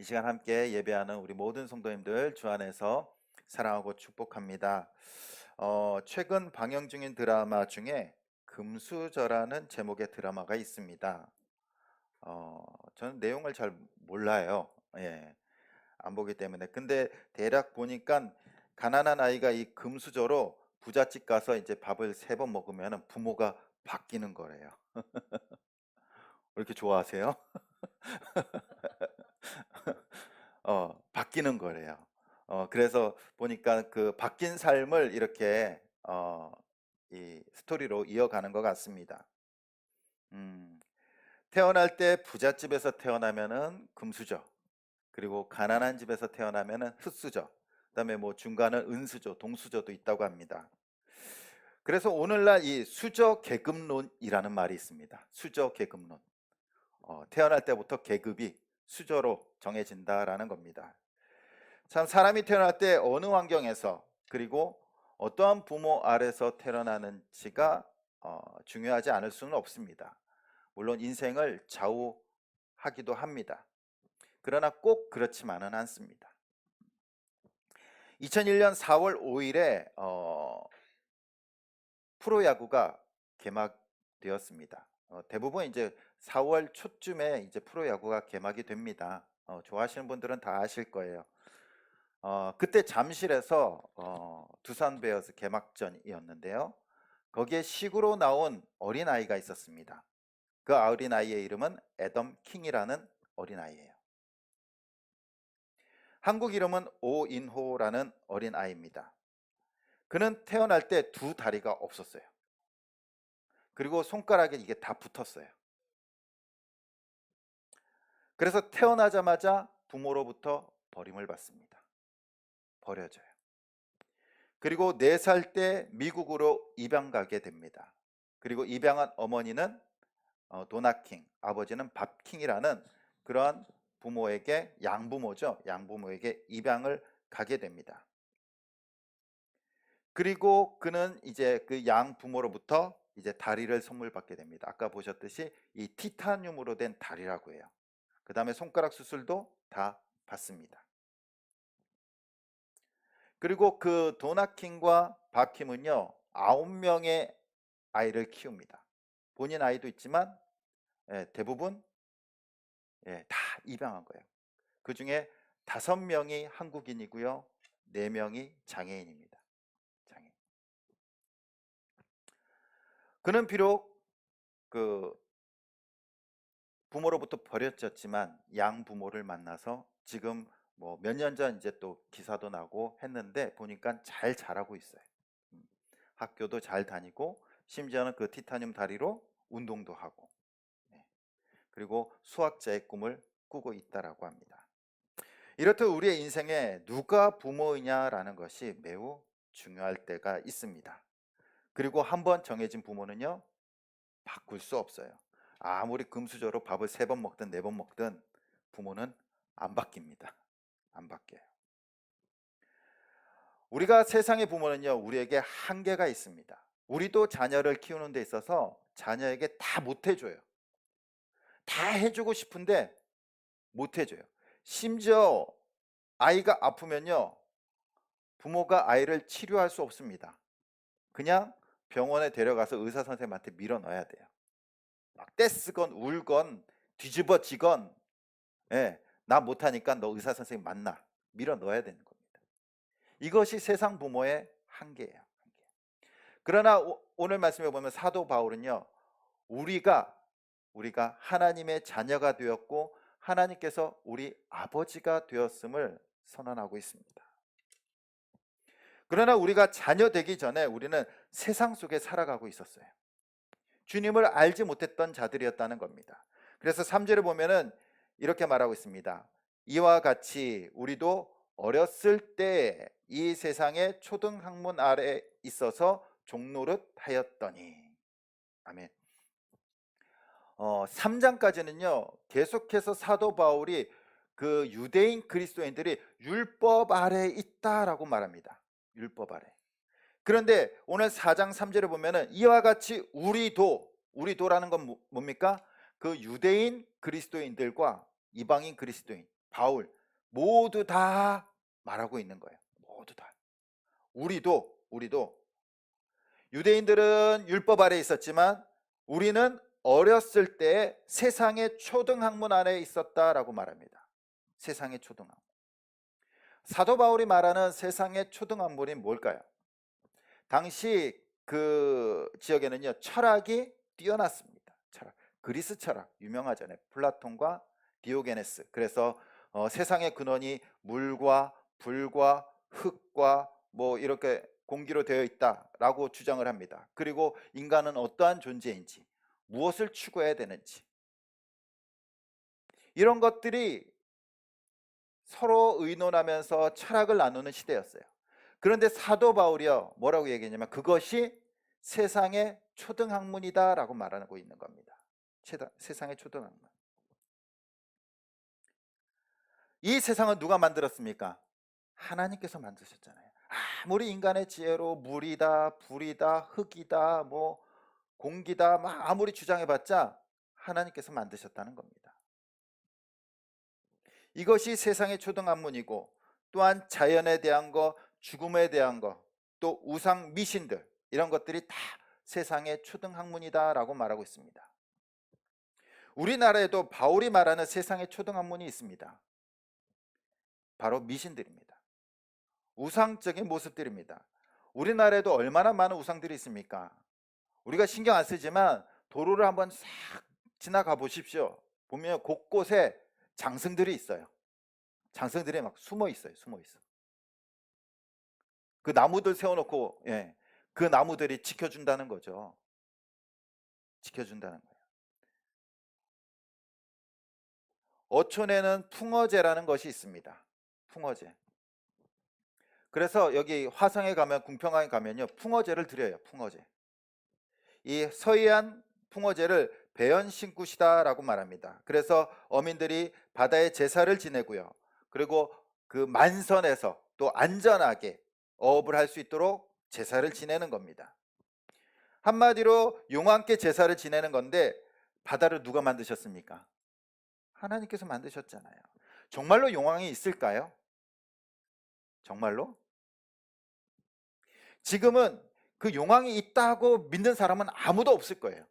이 시간 함께 예배하는 우리 모든 성도님들 주 안에서 사랑하고 축복합니다. 최근 방영 중인 드라마 중에 금수저라는 제목의 드라마가 있습니다. 저는 내용을 잘 몰라요. 예, 안 보기 때문에. 근데 대략 보니까 가난한 아이가 이 금수저로 부잣집 가서 이제 밥을 3번 먹으면 부모가 바뀌는 거래요. 왜 이렇게 좋아하세요? 바뀌는 거래요. 그래서 보니까 그 바뀐 삶을 이렇게 이 스토리로 이어가는 것 같습니다. 음, 태어날 때 부잣집에서 태어나면은 금수저, 그리고 가난한 집에서 태어나면은 흙수저, 그다음에 뭐 중간은 은수저, 동수저도 있다고 합니다. 그래서 오늘날 이 수저 계급론이라는 말이 있습니다. 수저 계급론. 태어날 때부터 계급이 수저로 정해진다라는 겁니다. 참 사람이 태어날 때 어느 환경에서 그리고 어떠한 부모 아래서 태어나는지가 중요하지 않을 수는 없습니다. 물론 인생을 좌우하기도 합니다. 그러나 꼭 그렇지만은 않습니다. 2001년 4월 5일에 프로야구가 개막되었습니다. 대부분 이제 4월 초쯤에 이제 프로야구가 개막이 됩니다. 좋아하시는 분들은 다 아실 거예요. 그때 잠실에서 두산 베어스 개막전이었는데요. 거기에 시구로 나온 어린아이가 있었습니다. 그 어린아이의 이름은 애덤 킹이라는 어린아이예요. 한국 이름은 오인호라는 어린아이입니다. 그는 태어날 때 2다리가 없었어요. 그리고 손가락에 이게 다 붙었어요. 그래서 태어나자마자 부모로부터 버림을 받습니다. 버려져요. 그리고 4살 때 미국으로 입양 가게 됩니다. 그리고 입양한 어머니는 도나킹, 아버지는 밥킹이라는 그러한 부모에게, 양부모죠. 양부모에게 입양을 가게 됩니다. 그리고 그는 이제 그 양부모로부터 이제 다리를 선물 받게 됩니다. 아까 보셨듯이 이 티타늄으로 된 다리라고 해요. 그 다음에 손가락 수술도 다 받습니다. 그리고 그 도나킹과 박킴은요 9명의 아이를 키웁니다. 본인 아이도 있지만 대부분 다 입양한 거예요. 그 중에 5명이 한국인이고요, 4명이 장애인입니다. 장애인. 그는 비록 그 부모로부터 버려졌지만 양부모를 만나서 지금 뭐 몇 년 전 이제 또 기사도 나고 했는데 보니까 잘 자라고 있어요. 음, 학교도 잘 다니고 심지어는 그 티타늄 다리로 운동도 하고 네. 그리고 수학자의 꿈을 꾸고 있다라고 합니다. 이렇듯 우리의 인생에 누가 부모이냐라는 것이 매우 중요할 때가 있습니다. 그리고 한번 정해진 부모는요 바꿀 수 없어요. 아무리 금수저로 밥을 3번 먹든 4번 먹든 부모는 안 바뀝니다. 안 바뀌어요. 우리가 세상의 부모는요 우리에게 한계가 있습니다. 우리도 자녀를 키우는 데 있어서 자녀에게 다 못해줘요. 다 해주고 싶은데 못해줘요. 심지어 아이가 아프면요 부모가 아이를 치료할 수 없습니다. 그냥 병원에 데려가서 의사 선생님한테 밀어 넣어야 돼요. 막 떼쓰건 울건 뒤집어지건 나 못하니까 너 의사 선생님 만나 밀어 넣어야 되는 겁니다. 이것이 세상 부모의 한계예요. 한계. 그러나 오늘 말씀에 보면 사도 바울은요 우리가 하나님의 자녀가 되었고 하나님께서 우리 아버지가 되었음을 선언하고 있습니다. 그러나 우리가 자녀 되기 전에 우리는 세상 속에 살아가고 있었어요. 주님을 알지 못했던 자들이었다는 겁니다. 그래서 3절에 보면은 이렇게 말하고 있습니다. 이와 같이 우리도 어렸을 때 이 세상의 초등학문 아래 있어서 종노릇 하였더니 아멘. 3장까지는요 계속해서 사도 바울이 그 유대인 그리스도인들이 율법 아래 있다라고 말합니다. 율법 아래. 그런데 오늘 4장 3절에 보면은 이와 같이 우리도라는 건 뭡니까? 그 유대인 그리스도인들과 이방인 그리스도인 바울 모두 다 말하고 있는 거예요. 모두 다. 우리도 유대인들은 율법 아래 있었지만 우리는 어렸을 때 세상의 초등학문 안에 있었다라고 말합니다. 세상의 초등학문. 사도 바울이 말하는 세상의 초등학문이 뭘까요? 당시 그 지역에는요, 철학이 뛰어났습니다. 철학. 그리스 철학 유명하잖아요. 플라톤과 디오게네스. 그래서 세상의 근원이 물과 불과 흙과 뭐 이렇게 공기로 되어 있다라고 주장을 합니다. 그리고 인간은 어떠한 존재인지, 무엇을 추구해야 되는지, 이런 것들이 서로 의논하면서 철학을 나누는 시대였어요. 그런데 사도 바울이요, 뭐라고 얘기했냐면 그것이 세상의 초등학문이다라고 말하고 있는 겁니다. 세상의 초등학문. 이 세상은 누가 만들었습니까? 하나님께서 만드셨잖아요. 아무리 인간의 지혜로 물이다, 불이다, 흙이다, 뭐 공기다, 막 아무리 주장해봤자 하나님께서 만드셨다는 겁니다. 이것이 세상의 초등학문이고, 또한 자연에 대한 거, 죽음에 대한 거, 또 우상 미신들, 이런 것들이 다 세상의 초등학문이다라고 말하고 있습니다. 우리나라에도 바울이 말하는 세상의 초등학문이 있습니다. 바로 미신들입니다. 우상적인 모습들입니다. 우리나라에도 얼마나 많은 우상들이 있습니까? 우리가 신경 안 쓰지만 도로를 한번 싹 지나가 보십시오. 보면 곳곳에 장승들이 있어요. 장승들이 막 숨어 있어요. 숨어 있어. 그 나무들 세워놓고, 예, 그 나무들이 지켜준다는 거죠. 지켜준다는 거예요. 어촌에는 풍어제라는 것이 있습니다. 풍어제. 그래서 여기 화성에 가면, 궁평항에 가면요, 풍어제를 드려요. 풍어제. 이 서해안 풍어제를 배연신굿이다라고 말합니다. 그래서 어민들이 바다에 제사를 지내고요. 그리고 그 만선에서 또 안전하게 어업을 할 수 있도록 제사를 지내는 겁니다. 한마디로 용왕께 제사를 지내는 건데, 바다를 누가 만드셨습니까? 하나님께서 만드셨잖아요. 정말로 용왕이 있을까요? 정말로? 지금은 그 용왕이 있다고 믿는 사람은 아무도 없을 거예요.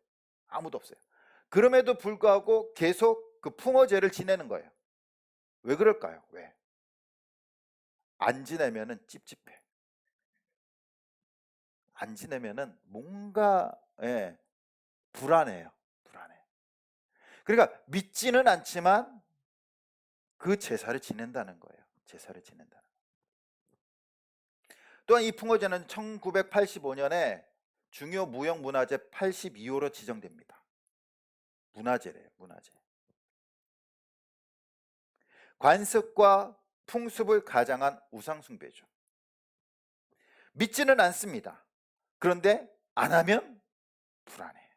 아무도 없어요. 그럼에도 불구하고 계속 그 풍어제를 지내는 거예요. 왜 그럴까요? 왜? 안 지내면은 찝찝해. 안 지내면은 뭔가, 예, 불안해요. 불안해. 그러니까 믿지는 않지만 그 제사를 지낸다는 거예요. 제사를 지낸다는 거예요. 또한 이 풍어제는 1985년에 중요 무형문화재 82호로 지정됩니다. 문화재래요. 문화재. 관습과 풍습을 가장한 우상숭배죠. 믿지는 않습니다. 그런데 안 하면 불안해.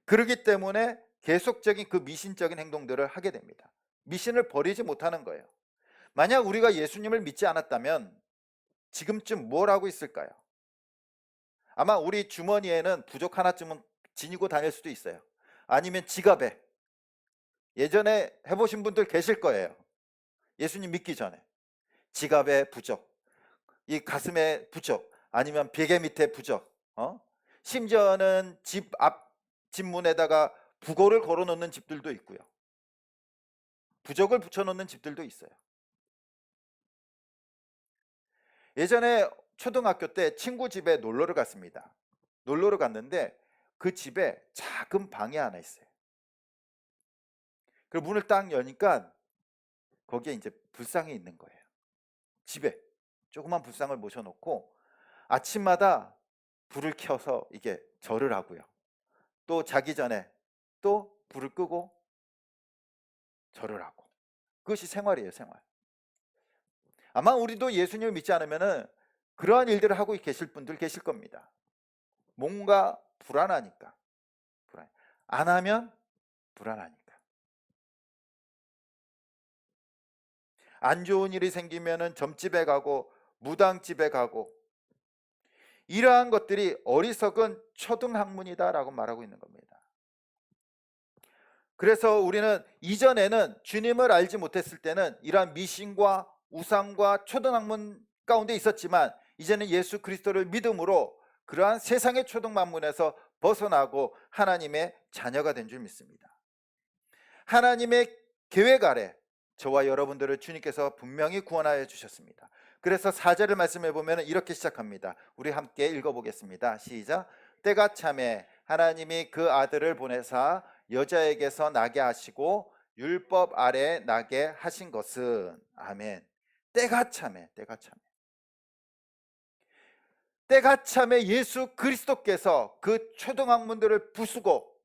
그렇기 때문에 계속적인 그 미신적인 행동들을 하게 됩니다. 미신을 버리지 못하는 거예요. 만약 우리가 예수님을 믿지 않았다면 지금쯤 뭘 하고 있을까요? 아마 우리 주머니에는 부족 하나쯤은 지니고 다닐 수도 있어요. 아니면 지갑에, 예전에 해보신 분들 계실 거예요. 예수님 믿기 전에 지갑에 부적, 이 가슴에 부적, 아니면 베개 밑에 부적, 심지어는 집 앞 집문에다가 부고를 걸어 놓는 집들도 있고요. 부적을 붙여 놓는 집들도 있어요. 예전에 초등학교 때 친구 집에 놀러를 갔습니다. 놀러를 갔는데 그 집에 작은 방이 하나 있어요. 그 문을 딱 여니까 거기에 이제 불상이 있는 거예요. 집에 조그만 불상을 모셔놓고 아침마다 불을 켜서 이게 절을 하고요. 또 자기 전에 또 불을 끄고 절을 하고. 그것이 생활이에요, 생활. 아마 우리도 예수님을 믿지 않으면은 그러한 일들을 하고 계실 분들 계실 겁니다. 뭔가 불안하니까. 안 하면 불안하니까. 안 좋은 일이 생기면은 점집에 가고 무당집에 가고, 이러한 것들이 어리석은 초등학문이다라고 말하고 있는 겁니다. 그래서 우리는 이전에는 주님을 알지 못했을 때는 이러한 미신과 우상과 초등학문 가운데 있었지만, 이제는 예수 그리스도를 믿음으로 그러한 세상의 초등만문에서 벗어나고 하나님의 자녀가 된 줄 믿습니다. 하나님의 계획 아래 저와 여러분들을 주님께서 분명히 구원하여 주셨습니다. 그래서 4절을 말씀해 보면 이렇게 시작합니다. 우리 함께 읽어보겠습니다. 시작. 때가 참에 하나님이 그 아들을 보내사 여자에게서 나게 하시고 율법 아래 나게 하신 것은, 아멘. 때가 참에, 때가 참에 예수 그리스도께서 그 초등학문들을 부수고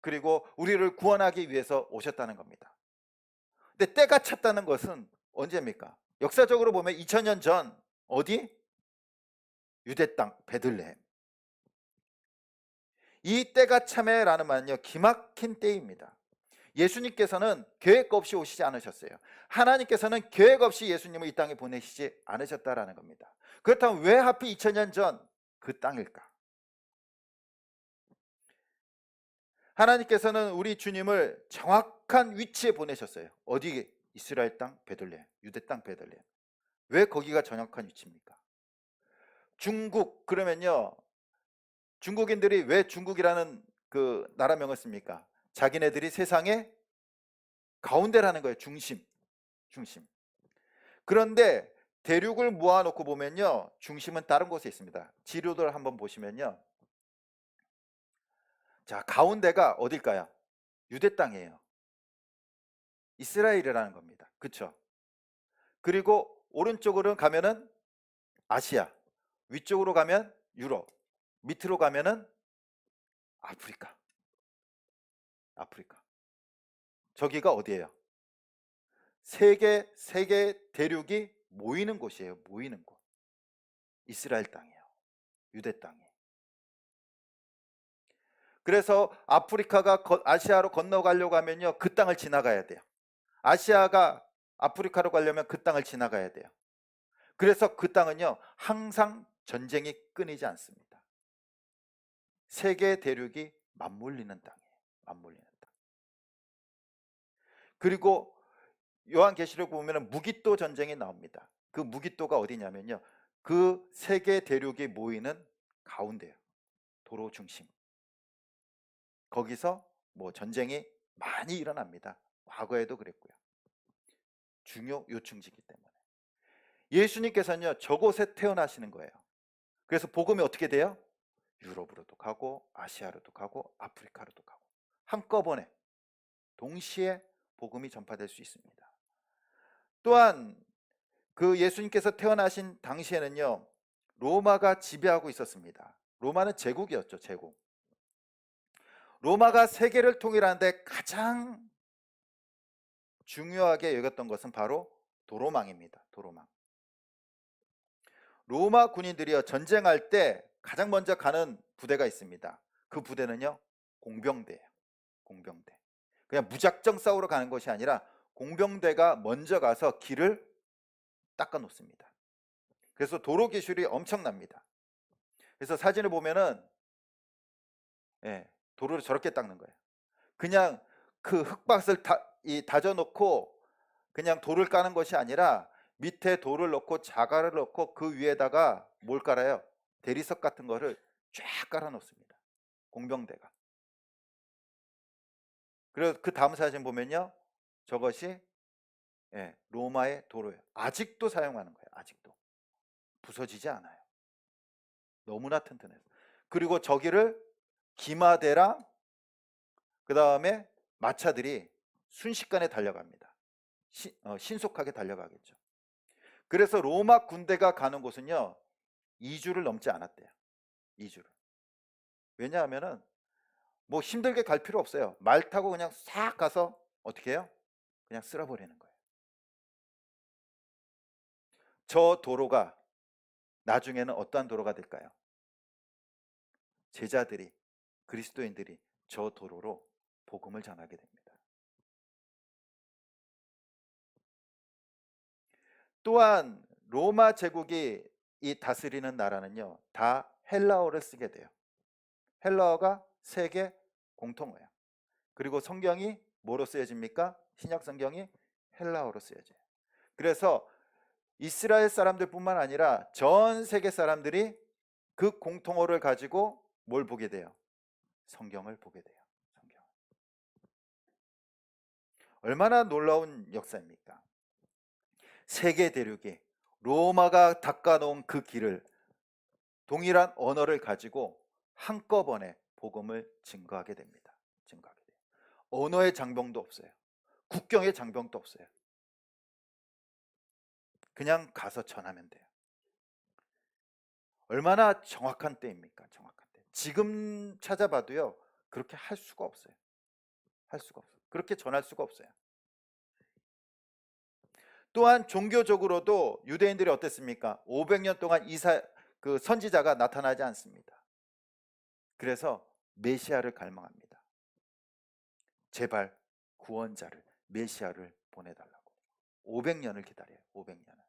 그리고 우리를 구원하기 위해서 오셨다는 겁니다. 근데 때가 찼다는 것은 언제입니까? 역사적으로 보면 2000년 전 어디? 유대 땅 베들레헴. 이 때가 참에라는 말은요, 기막힌 때입니다. 예수님께서는 계획 없이 오시지 않으셨어요. 하나님께서는 계획 없이 예수님을 이 땅에 보내시지 않으셨다라는 겁니다. 그렇다면 왜 하필 2000년 전 그 땅일까? 하나님께서는 우리 주님을 정확한 위치에 보내셨어요. 어디? 이스라엘 땅 베들레헴, 유대 땅 베들레헴. 왜 거기가 정확한 위치입니까? 중국, 그러면요, 중국인들이 왜 중국이라는 그 나라명을 씁니까? 자기네들이 세상의 가운데라는 거예요. 중심. 그런데 대륙을 모아놓고 보면요, 중심은 다른 곳에 있습니다. 지도를 한번 보시면요, 자, 가운데가 어딜까요? 유대 땅이에요. 이스라엘이라는 겁니다. 그렇죠? 그리고 오른쪽으로 가면은 아시아, 위쪽으로 가면 유럽, 밑으로 가면은 아프리카. 저기가 어디예요? 세계 대륙이 모이는 곳이에요. 모이는 곳. 이스라엘 땅이에요. 유대 땅이. 그래서 아프리카가 아시아로 건너가려고 하면요, 그 땅을 지나가야 돼요. 아시아가 아프리카로 가려면 그 땅을 지나가야 돼요. 그래서 그 땅은요, 항상 전쟁이 끊이지 않습니다. 세계 대륙이 맞물리는 땅이에요. 맞물리는 땅. 그리고 요한계시록 보면 무기토 전쟁이 나옵니다. 그 무기토가 어디냐면요, 그 세계 대륙이 모이는 가운데요. 도로 중심. 거기서 뭐 전쟁이 많이 일어납니다. 과거에도 그랬고요. 중요 요충지이기 때문에. 예수님께서는요, 저곳에 태어나시는 거예요. 그래서 복음이 어떻게 돼요? 유럽으로도 가고 아시아로도 가고 아프리카로도 가고 한꺼번에 동시에 복음이 전파될 수 있습니다. 또한 그 예수님께서 태어나신 당시에는요, 로마가 지배하고 있었습니다. 로마는 제국이었죠. 제국. 로마가 세계를 통일하는데 가장 중요하게 여겼던 것은 바로 도로망입니다. 도로망. 로마 군인들이요, 전쟁할 때 가장 먼저 가는 부대가 있습니다. 그 부대는요, 공병대예요. 공병대. 그냥 무작정 싸우러 가는 것이 아니라 공병대가 먼저 가서 길을 닦아 놓습니다. 그래서 도로 기술이 엄청납니다. 그래서 사진을 보면은, 예, 도로를 저렇게 닦는 거예요. 그냥 그 흙밭을 다져 놓고 그냥 돌을 까는 것이 아니라 밑에 돌을 넣고 자갈을 넣고 그 위에다가 뭘 깔아요? 대리석 같은 거를 쫙 깔아 놓습니다. 공병대가. 그래서 그 다음 사진 보면요, 저것이, 예, 로마의 도로예요. 아직도 사용하는 거예요. 아직도 부서지지 않아요. 너무나 튼튼해서. 그리고 저기를 기마대랑 그 다음에 마차들이 순식간에 달려갑니다. 신속하게 달려가겠죠. 그래서 로마 군대가 가는 곳은요, 2주를 넘지 않았대요. 2주를. 왜냐하면은 뭐 힘들게 갈 필요 없어요. 말 타고 그냥 싹 가서 어떻게 해요? 그냥 쓸어버리는 거예요. 저 도로가 나중에는 어떠한 도로가 될까요? 제자들이, 그리스도인들이 저 도로로 복음을 전하게 됩니다. 또한 로마 제국이 이 다스리는 나라는요, 다 헬라어를 쓰게 돼요. 헬라어가 세계 공통어예요. 그리고 성경이 뭐로 쓰여집니까? 신약 성경이 헬라어로 쓰여져요. 그래서 이스라엘 사람들뿐만 아니라 전 세계 사람들이 그 공통어를 가지고 뭘 보게 돼요? 성경을 보게 돼요. 성경. 얼마나 놀라운 역사입니까? 세계 대륙이 로마가 닦아놓은 그 길을 동일한 언어를 가지고 한꺼번에 복음을 증거하게 됩니다. 증거하게 돼요. 언어의 장벽도 없어요. 국경의 장벽도 없어요. 그냥 가서 전하면 돼요. 얼마나 정확한 때입니까? 정확한 때. 지금 찾아봐도요, 그렇게 할 수가 없어요. 할 수가 없어요. 그렇게 전할 수가 없어요. 또한 종교적으로도 유대인들이 어땠습니까? 500년 동안 그 선지자가 나타나지 않습니다. 그래서 메시아를 갈망합니다. 제발 구원자를, 메시아를 보내달라고. 500년을 기다려요. 500년을.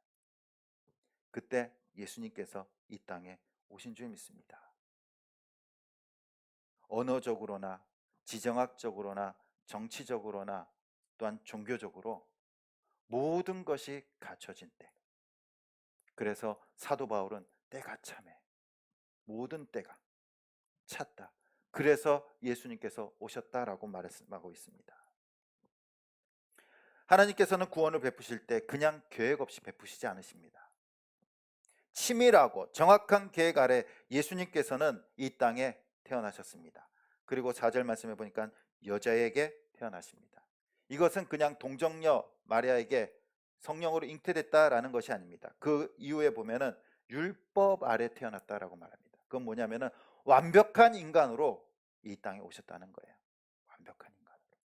그때 예수님께서 이 땅에 오신 줄 믿습니다. 언어적으로나 지정학적으로나 정치적으로나 또한 종교적으로 모든 것이 갖춰진 때. 그래서 사도 바울은 때가 참해. 모든 때가 찼다. 그래서 예수님께서 오셨다라고 말씀하고 있습니다. 하나님께서는 구원을 베푸실 때 그냥 계획 없이 베푸시지 않으십니다. 치밀하고 정확한 계획 아래 예수님께서는 이 땅에 태어나셨습니다. 그리고 4절 말씀해 보니까 여자에게 태어나십니다. 이것은 그냥 동정녀 마리아에게 성령으로 잉태됐다라는 것이 아닙니다. 그 이후에 보면은 율법 아래 태어났다라고 말합니다. 그건 뭐냐면은 완벽한 인간으로 이 땅에 오셨다는 거예요. 완벽한 인간으로.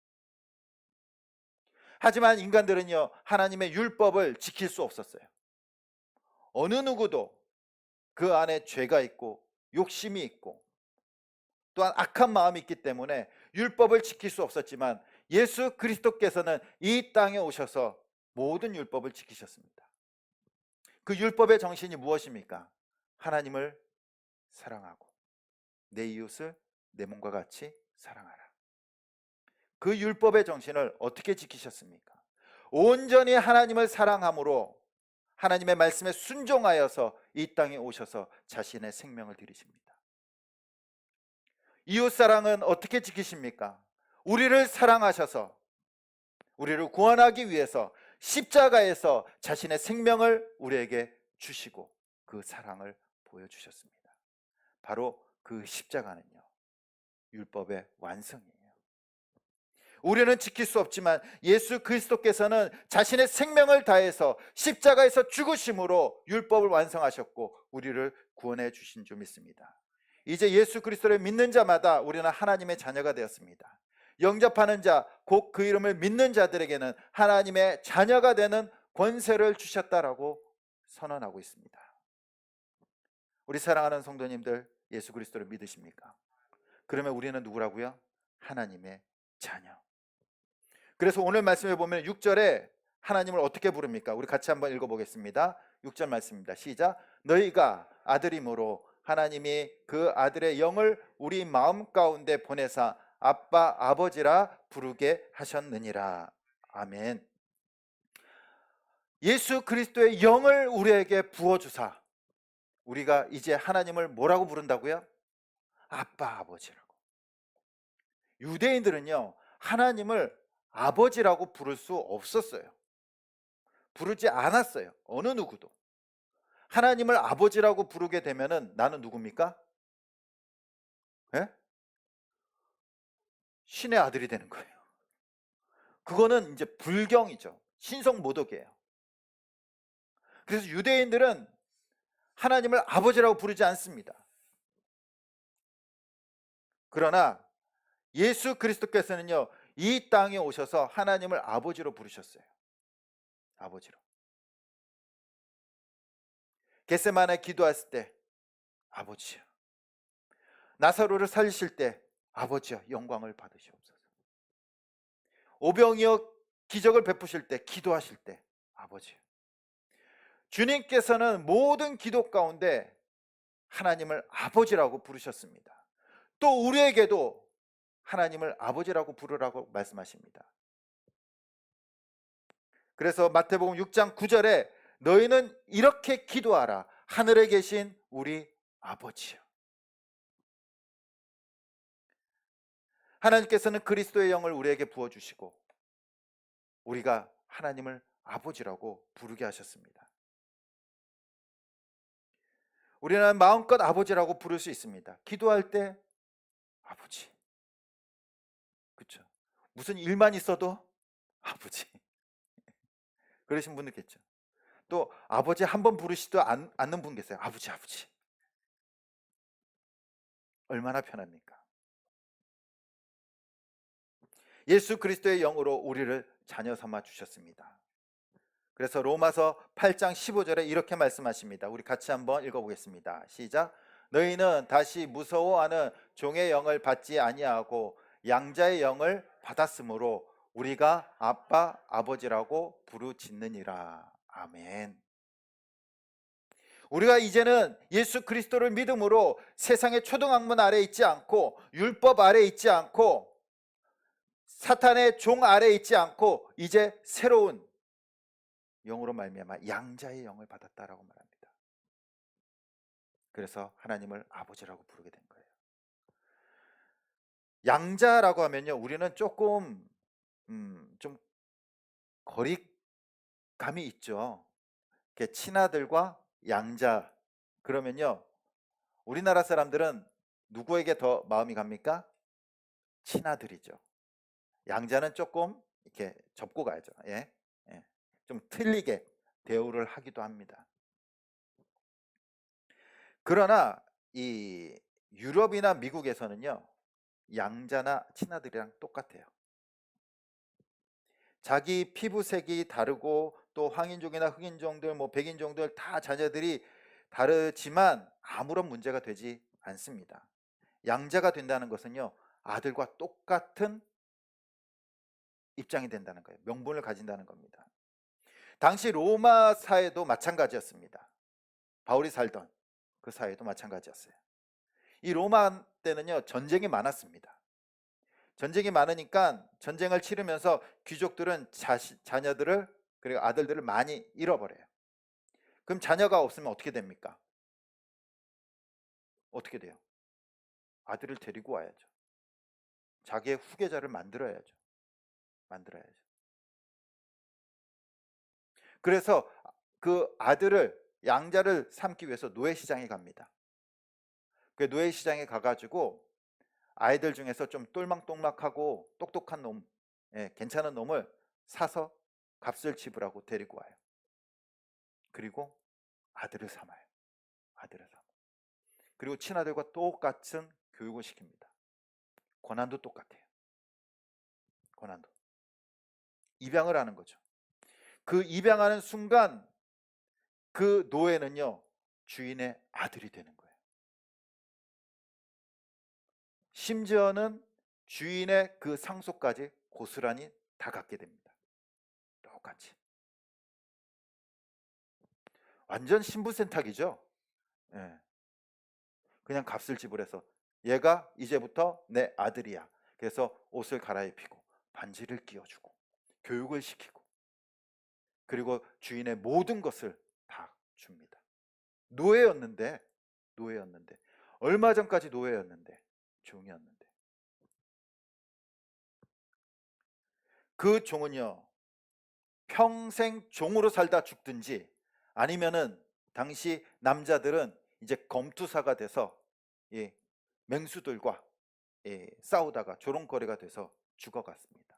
하지만 인간들은요, 하나님의 율법을 지킬 수 없었어요. 어느 누구도 그 안에 죄가 있고 욕심이 있고 또한 악한 마음이 있기 때문에 율법을 지킬 수 없었지만 예수 그리스도께서는 이 땅에 오셔서 모든 율법을 지키셨습니다. 그 율법의 정신이 무엇입니까? 하나님을 사랑하고 내 이웃을 내 몸과 같이 사랑하라. 그 율법의 정신을 어떻게 지키셨습니까? 온전히 하나님을 사랑함으로 하나님의 말씀에 순종하여서 이 땅에 오셔서 자신의 생명을 드리십니다. 이웃사랑은 어떻게 지키십니까? 우리를 사랑하셔서 우리를 구원하기 위해서 십자가에서 자신의 생명을 우리에게 주시고 그 사랑을 보여주셨습니다. 바로 그 십자가는요, 율법의 완성이에요. 우리는 지킬 수 없지만 예수 그리스도께서는 자신의 생명을 다해서 십자가에서 죽으심으로 율법을 완성하셨고 우리를 구원해 주신 줄 믿습니다. 이제 예수 그리스도를 믿는 자마다 우리는 하나님의 자녀가 되었습니다. 영접하는 자, 곧 그 이름을 믿는 자들에게는 하나님의 자녀가 되는 권세를 주셨다라고 선언하고 있습니다. 우리 사랑하는 성도님들, 예수 그리스도를 믿으십니까? 그러면 우리는 누구라고요? 하나님의 자녀. 그래서 오늘 말씀에 보면 6절에 하나님을 어떻게 부릅니까? 우리 같이 한번 읽어보겠습니다. 6절 말씀입니다. 시작. 너희가 아들이므로 하나님이 그 아들의 영을 우리 마음 가운데 보내사 아빠 아버지라 부르게 하셨느니라. 아멘. 예수 그리스도의 영을 우리에게 부어주사 우리가 이제 하나님을 뭐라고 부른다고요? 아빠 아버지라고. 유대인들은요, 하나님을 아버지라고 부를 수 없었어요. 부르지 않았어요. 어느 누구도. 하나님을 아버지라고 부르게 되면은 나는 누굽니까? 예? 신의 아들이 되는 거예요. 그거는 이제 불경이죠. 신성 모독이에요. 그래서 유대인들은 하나님을 아버지라고 부르지 않습니다. 그러나 예수 그리스도께서는요, 이 땅에 오셔서 하나님을 아버지로 부르셨어요. 아버지로. 겟세마네 기도했을 때 아버지요. 나사로를 살리실 때 아버지여 영광을 받으시옵소서. 오병이어 기적을 베푸실 때 기도하실 때 아버지요. 주님께서는 모든 기도 가운데 하나님을 아버지라고 부르셨습니다. 또 우리에게도 하나님을 아버지라고 부르라고 말씀하십니다. 그래서 마태복음 6장 9절에 너희는 이렇게 기도하라. 하늘에 계신 우리 아버지요. 하나님께서는 그리스도의 영을 우리에게 부어주시고 우리가 하나님을 아버지라고 부르게 하셨습니다. 우리는 마음껏 아버지라고 부를 수 있습니다. 기도할 때 아버지. 그렇죠. 무슨 일만 있어도 아버지. 그러신 분들 있겠죠. 또 아버지 한 번 부르시도 않는 분 계세요. 아버지, 아버지. 얼마나 편합니까? 예수 그리스도의 영으로 우리를 자녀 삼아 주셨습니다. 그래서 로마서 8장 15절에 이렇게 말씀하십니다. 우리 같이 한번 읽어보겠습니다. 시작. 너희는 다시 무서워하는 종의 영을 받지 아니하고 양자의 영을 받았으므로 우리가 아빠 아버지라고 부르짖느니라. 아멘. 우리가 이제는 예수 그리스도를 믿음으로 세상의 초등학문 아래 있지 않고 율법 아래 있지 않고 사탄의 종 아래 있지 않고 이제 새로운 영으로 말미암아 양자의 영을 받았다라고 말합니다. 그래서 하나님을 아버지라고 부르게 된 거예요. 양자라고 하면요, 우리는 조금 좀 거리감이 있죠. 친아들과 양자 그러면요, 우리나라 사람들은 누구에게 더 마음이 갑니까? 친아들이죠. 양자는 조금 이렇게 접고 가야죠. 예? 예. 좀 틀리게 대우를 하기도 합니다. 그러나 이 유럽이나 미국에서는요, 양자나 친아들이랑 똑같아요. 자기 피부색이 다르고 또 황인종이나 흑인종들, 뭐 백인종들 다 자녀들이 다르지만 아무런 문제가 되지 않습니다. 양자가 된다는 것은요, 아들과 똑같은 입장이 된다는 거예요. 명분을 가진다는 겁니다. 당시 로마 사회도 마찬가지였습니다. 바울이 살던 그 사회도 마찬가지였어요. 이 로마 때는요, 전쟁이 많았습니다. 전쟁이 많으니까 전쟁을 치르면서 귀족들은 자녀들을 그리고 아들들을 많이 잃어버려요. 그럼 자녀가 없으면 어떻게 됩니까? 어떻게 돼요? 아들을 데리고 와야죠. 자기의 후계자를 만들어야죠. 그래서 그 아들을 양자를 삼기 위해서 노예시장에 갑니다. 그 노예시장에 가가지고 아이들 중에서 좀 똘망똘망하고 똑똑한 놈, 괜찮은 놈을 사서 값을 지불하고 데리고 와요. 그리고 아들을 삼아요. 그리고 친아들과 똑같은 교육을 시킵니다. 권한도 똑같아요. 입양을 하는 거죠. 그 입양하는 순간 그 노예는요, 주인의 아들이 되는 거예요. 심지어는 주인의 그 상속까지 고스란히 다 갖게 됩니다. 똑같이. 완전 신부센탁이죠. 예. 그냥 값을 지불해서 얘가 이제부터 내 아들이야. 그래서 옷을 갈아입히고 반지를 끼워주고 교육을 시키고 그리고 주인의 모든 것을 다 줍니다. 노예였는데 얼마 전까지 노예였는데 종이었는데 그 종은요, 평생 종으로 살다 죽든지 아니면은 당시 남자들은 이제 검투사가 돼서 맹수들과 싸우다가 조롱거리가 돼서 죽어갔습니다.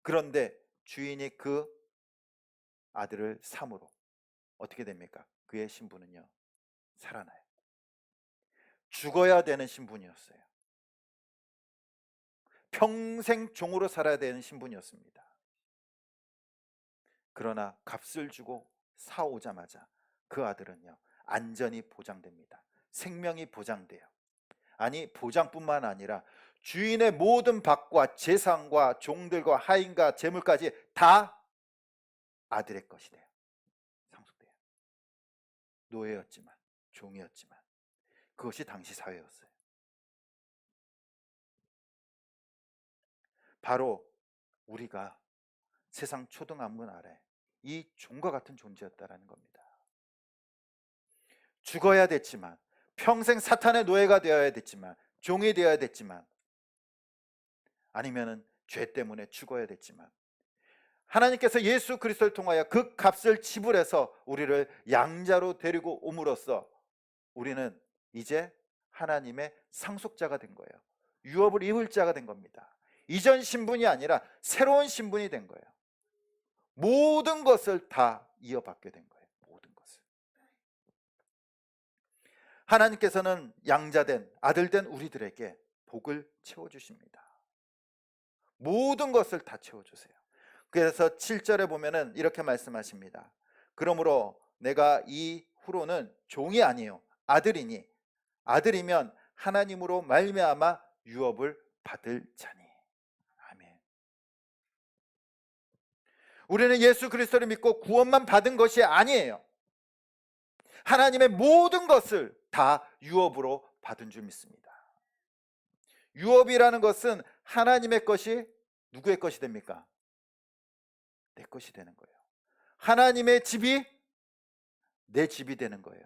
그런데 주인이 그 아들을 삼으로 어떻게 됩니까? 그의 신분은요, 살아나요. 죽어야 되는 신분이었어요. 평생 종으로 살아야 되는 신분이었습니다. 그러나 값을 주고 사오자마자 그 아들은요, 안전이 보장됩니다. 생명이 보장돼요. 아니, 보장뿐만 아니라 주인의 모든 밭과 재산과 종들과 하인과 재물까지 다 아들의 것이 돼요. 상속돼요. 노예였지만, 종이었지만 그것이 당시 사회였어요. 바로 우리가 세상 초등학문 아래 이 종과 같은 존재였다라는 겁니다. 죽어야 됐지만, 평생 사탄의 노예가 되어야 됐지만, 종이 되어야 됐지만, 아니면은 죄 때문에 죽어야 됐지만, 하나님께서 예수 그리스도를 통하여 그 값을 지불해서 우리를 양자로 데리고 옴으로써 우리는 이제 하나님의 상속자가 된 거예요. 유업을 입을 자가 된 겁니다. 이전 신분이 아니라 새로운 신분이 된 거예요. 모든 것을 다 이어받게 된 거예요. 모든 것을. 하나님께서는 양자된 아들된 우리들에게 복을 채워주십니다. 모든 것을 다 채워주세요. 그래서 7절에 보면은 이렇게 말씀하십니다. 그러므로 내가 이후로는 종이 아니요 아들이니 아들이면 하나님으로 말미암아 유업을 받을 자니. 아멘. 우리는 예수 그리스도를 믿고 구원만 받은 것이 아니에요. 하나님의 모든 것을 다 유업으로 받은 줄 믿습니다. 유업이라는 것은 하나님의 것이 누구의 것이 됩니까? 내 것이 되는 거예요. 하나님의 집이 내 집이 되는 거예요.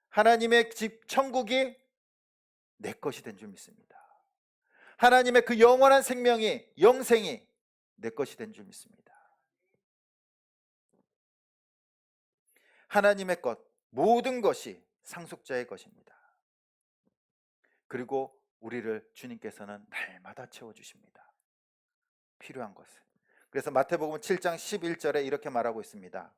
하나님의 집 천국이 내 것이 된 줄 믿습니다. 하나님의 그 영원한 생명이 영생이 내 것이 된 줄 믿습니다. 하나님의 것 모든 것이 상속자의 것입니다. 그리고 우리를 주님께서는 날마다 채워주십니다. 필요한 것을. 그래서 마태복음 7장 11절에 이렇게 말하고 있습니다.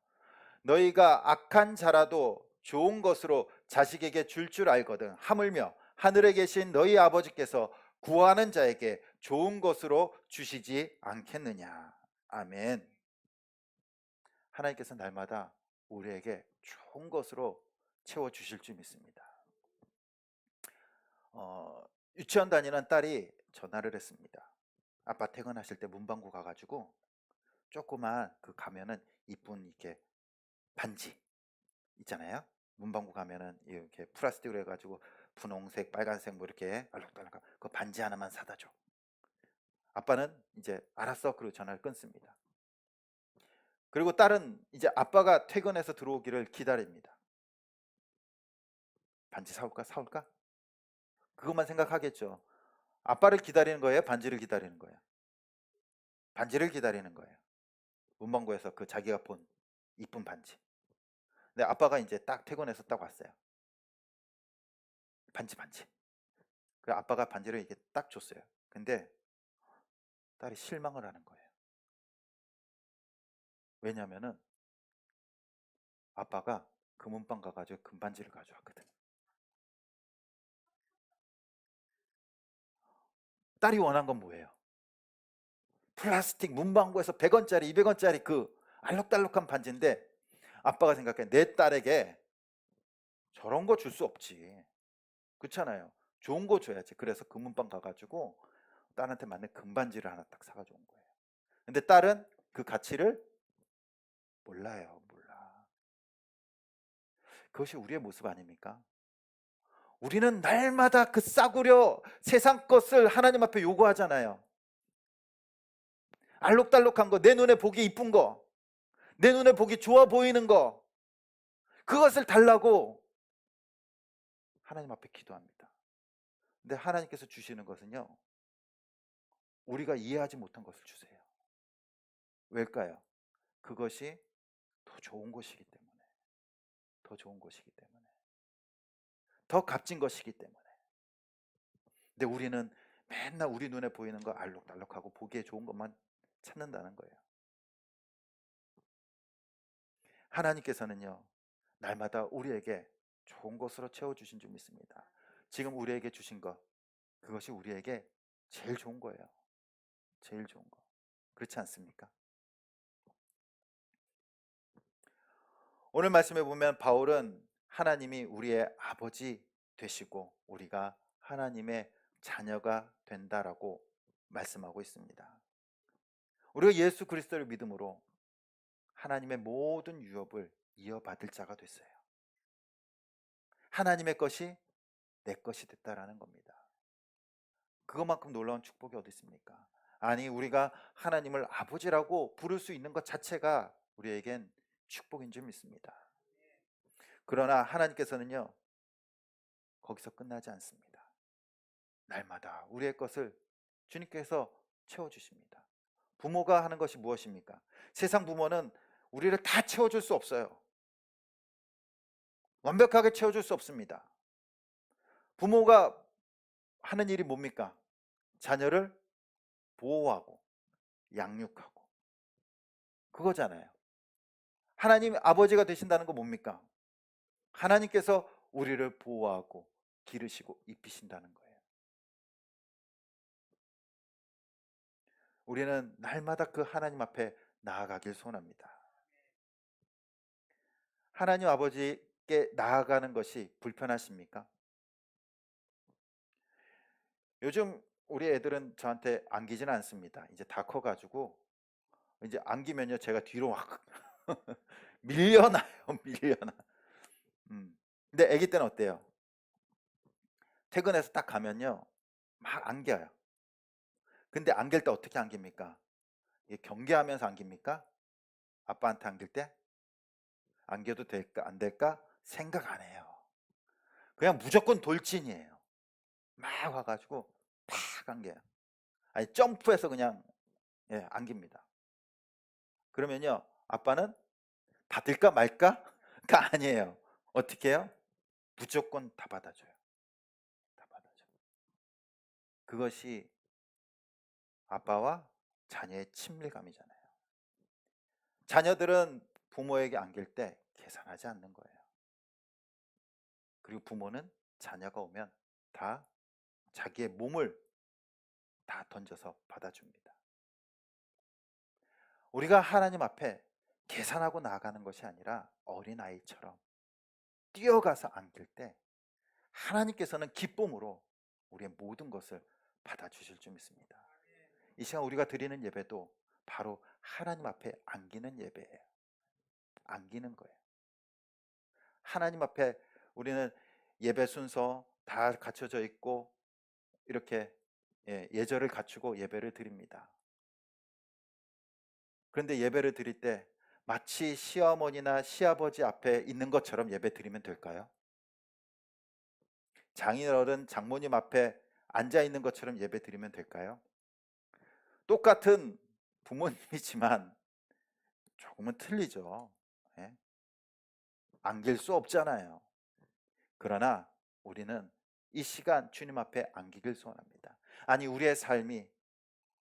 너희가 악한 자라도 좋은 것으로 자식에게 줄 알거든 하물며 하늘에 계신 너희 아버지께서 구하는 자에게 좋은 것으로 주시지 않겠느냐. 아멘. 하나님께서 날마다 우리에게 좋은 것으로 채워주실 줄 믿습니다. 유치원 다니는 딸이 전화를 했습니다. 아빠 퇴근하실 때 문방구 가가지고 조그만 그 가면은 이쁜 이렇게 반지 있잖아요. 문방구 가면은 이렇게 플라스틱으로 해가지고 분홍색, 빨간색 뭐 이렇게 알록달록 그 반지 하나만 사다 줘. 아빠는 이제 알았어. 그리고 전화를 끊습니다. 그리고 딸은 이제 아빠가 퇴근해서 들어오기를 기다립니다. 반지 사올까? 사올까? 그것만 생각하겠죠. 아빠를 기다리는 거예요? 반지를 기다리는 거예요? 반지를 기다리는 거예요. 문방구에서 그 자기가 본 이쁜 반지. 근데 아빠가 이제 딱 퇴근해서 딱 왔어요. 반지. 그래서 아빠가 반지를 이렇게 딱 줬어요. 근데 딸이 실망을 하는 거예요. 왜냐면은 아빠가 금은방 가가지고 금반지를 가져왔거든. 딸이 원한 건 뭐예요? 플라스틱 문방구에서 100원짜리 200원짜리 그 알록달록한 반지인데 아빠가 생각해 내 딸에게 저런 거 줄 수 없지. 그렇잖아요. 좋은 거 줘야지. 그래서 금은방 가가지고 딸한테 맞는 금반지를 하나 딱 사가지고 온 거예요. 근데 딸은 그 가치를 몰라요. 몰라. 그것이 우리의 모습 아닙니까? 우리는 날마다 그 싸구려 세상 것을 하나님 앞에 요구하잖아요. 알록달록한 거, 내 눈에 보기 이쁜 거, 내 눈에 보기 좋아 보이는 거, 그것을 달라고 하나님 앞에 기도합니다. 근데 하나님께서 주시는 것은요, 우리가 이해하지 못한 것을 주세요. 왜일까요? 그것이 더 좋은 것이기 때문에, 더 좋은 것이기 때문에, 더 값진 것이기 때문에. 근데 우리는 맨날 우리 눈에 보이는 거 알록달록하고 보기에 좋은 것만 찾는다는 거예요. 하나님께서는요, 날마다 우리에게 좋은 것으로 채워주신 줄 믿습니다. 지금 우리에게 주신 것, 그것이 우리에게 제일 좋은 거예요. 제일 좋은 거. 그렇지 않습니까? 오늘 말씀에 보면 바울은 하나님이 우리의 아버지 되시고 우리가 하나님의 자녀가 된다라고 말씀하고 있습니다. 우리가 예수 그리스도를 믿음으로 하나님의 모든 유업을 이어받을 자가 됐어요. 하나님의 것이 내 것이 됐다라는 겁니다. 그것만큼 놀라운 축복이 어디 있습니까? 아니, 우리가 하나님을 아버지라고 부를 수 있는 것 자체가 우리에겐 축복인 줄 믿습니다. 그러나 하나님께서는요, 거기서 끝나지 않습니다. 날마다 우리의 것을 주님께서 채워주십니다. 부모가 하는 것이 무엇입니까? 세상 부모는 우리를 다 채워줄 수 없어요. 완벽하게 채워줄 수 없습니다. 부모가 하는 일이 뭡니까? 자녀를 보호하고 양육하고, 그거잖아요. 하나님 아버지가 되신다는 거 뭡니까? 하나님께서 우리를 보호하고 기르시고 입히신다는 거예요. 우리는 날마다 그 하나님 앞에 나아가길 소원합니다. 하나님 아버지께 나아가는 것이 불편하십니까? 요즘 우리 애들은 저한테 안기지는 않습니다. 이제 다 커가지고 이제 안기면요, 제가 뒤로 막 밀려나요. 밀려나. 근데 아기 때는 어때요? 퇴근해서 딱 가면요, 막 안겨요. 근데 안길 때 어떻게 안깁니까? 이게 경계하면서 안깁니까? 아빠한테 안길 때 안겨도 될까 안 될까 생각 안 해요. 그냥 무조건 돌진이에요. 막 와가지고 팍 안겨요. 아니, 점프해서 그냥, 예, 안깁니다. 그러면요, 아빠는 받을까 말까가 아니에요. 어떻게 해요? 무조건 다 받아줘요. 다 받아줘요. 그것이 아빠와 자녀의 친밀감이잖아요. 자녀들은 부모에게 안길 때 계산하지 않는 거예요. 그리고 부모는 자녀가 오면 다 자기의 몸을 다 던져서 받아줍니다. 우리가 하나님 앞에 계산하고 나아가는 것이 아니라 어린아이처럼 뛰어가서 안길 때 하나님께서는 기쁨으로 우리의 모든 것을 받아주실 줄 믿습니다. 이 시간 우리가 드리는 예배도 바로 하나님 앞에 안기는 예배예요. 안기는 거예요. 하나님 앞에 우리는 예배 순서 다 갖춰져 있고 이렇게, 예절을 갖추고 예배를 드립니다. 그런데 예배를 드릴 때 마치 시어머니나 시아버지 앞에 있는 것처럼 예배 드리면 될까요? 장인어른, 장모님 앞에 앉아 있는 것처럼 예배 드리면 될까요? 똑같은 부모님이지만 조금은 틀리죠. 예? 안길 수 없잖아요. 그러나 우리는 이 시간 주님 앞에 안기길 소원합니다. 아니, 우리의 삶이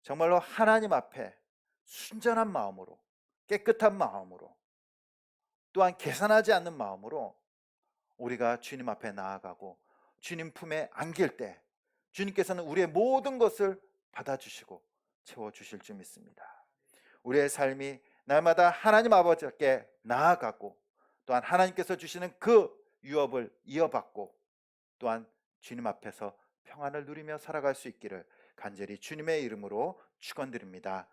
정말로 하나님 앞에 순전한 마음으로, 깨끗한 마음으로, 또한 계산하지 않는 마음으로 우리가 주님 앞에 나아가고 주님 품에 안길 때 주님께서는 우리의 모든 것을 받아주시고 채워주실 줄 믿습니다. 우리의 삶이 날마다 하나님 아버지께 나아가고 또한 하나님께서 주시는 그 유업을 이어받고 또한 주님 앞에서 평안을 누리며 살아갈 수 있기를 간절히 주님의 이름으로 축원드립니다.